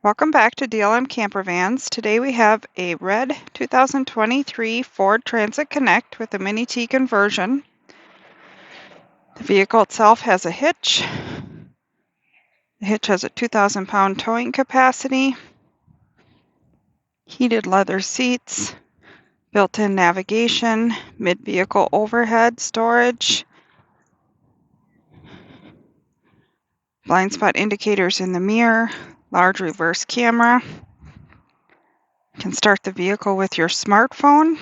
Welcome back to DLM Campervans. Today we have a red 2023 Ford Transit Connect with a Mini T conversion. The vehicle itself has a hitch. The hitch has a 2,000-pound towing capacity, heated leather seats, built-in navigation, mid-vehicle overhead storage, blind spot indicators in the mirror, large reverse camera. You can start the vehicle with your smartphone.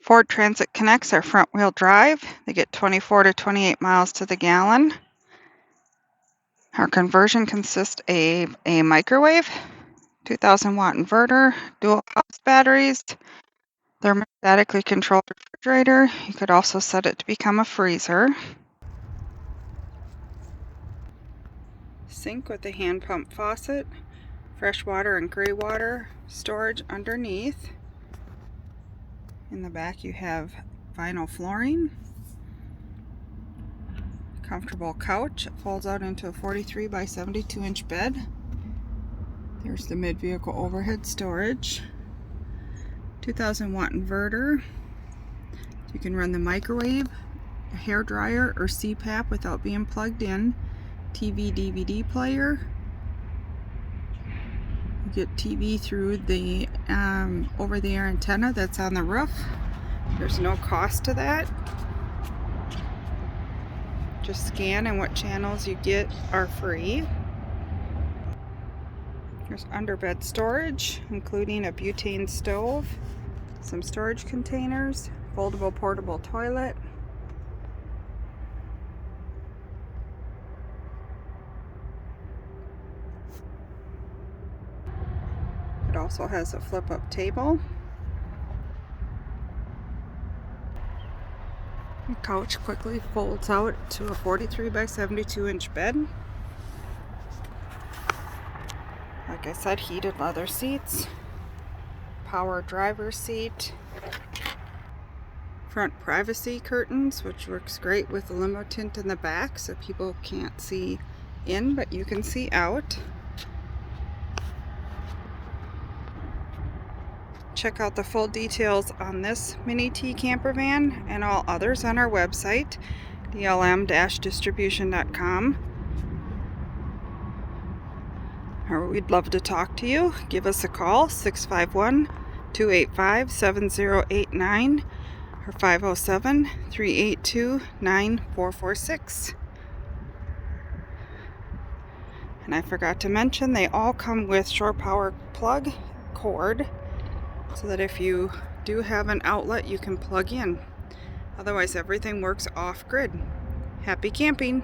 Ford Transit Connects are front-wheel drive. They get 24 to 28 miles to the gallon. Our conversion consists of a microwave, 2,000-watt inverter, dual house batteries, thermostatically controlled refrigerator. You could also set it to become a freezer. Sink with a hand pump faucet, fresh water and gray water storage underneath. In the back you have vinyl flooring, comfortable couch. It folds out into a 43 by 72 inch bed. There's the mid-vehicle overhead storage, 2,000-watt inverter. You can run the microwave, a hair dryer, or CPAP without being plugged in. TV, DVD player. You get TV through the over-the-air antenna that's on the roof. There's no cost to that. Just scan and what channels you get are free. There's underbed storage, including a butane stove, some storage containers, foldable portable toilet. It also has a flip-up table. The couch quickly folds out to a 43 by 72 inch bed. Like I said, heated leather seats, power driver's seat, front privacy curtains, which works great with the limo tint in the back so people can't see in, but you can see out. Check out the full details on this Mini T Campervan and all others on our website, DLM-Distribution.com. Or we'd love to talk to you. Give us a call, 651-285-7089 or 507-382-9446. And I forgot to mention, they all come with shore power plug cord, so that if you do have an outlet you can plug in. Otherwise everything works off-grid. Happy camping!